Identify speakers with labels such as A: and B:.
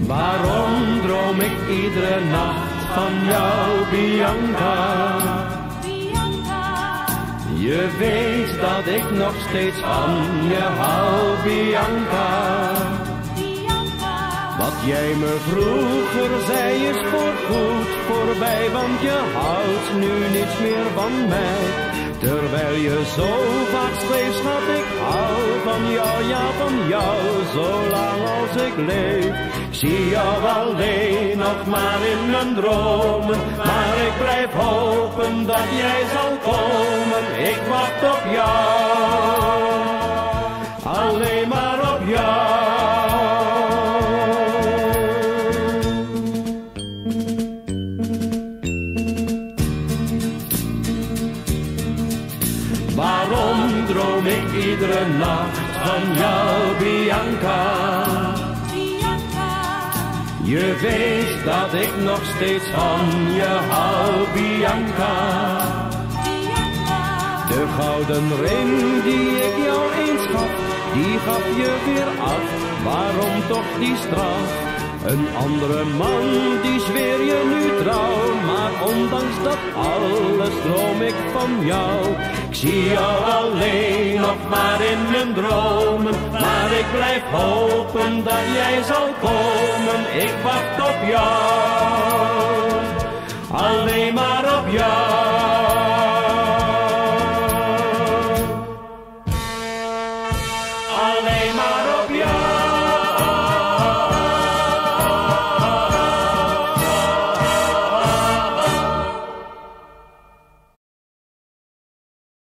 A: Waarom droom ik iedere nacht van jou, Bianca? Je weet dat ik nog steeds van je hou, Bianca. Wat jij me vroeger zei is voorgoed voorbij, want je houdt nu niets meer van mij. Terwijl je zo vaak schreef, schat, ik hou van jou, ja van jou, zolang als ik leef. Ik zie jou alleen nog maar in mijn dromen, maar ik blijf hopen dat jij zal komen. Ik wacht op jou, alleen maar op jou. Waarom droom ik iedere nacht van jou, Bianca? Je weet dat ik nog steeds van je hou, Bianca. De gouden ring die ik jou eens gaf, die gaf je weer af. Waarom toch die straf? Een andere man, die zweer je nu trouw. Maar ondanks dat alles droom ik van jou. Ik zie jou alleen nog maar in mijn dromen, maar ik blijf hopen dat jij zal komen. Ik wacht op jou, alleen maar op jou.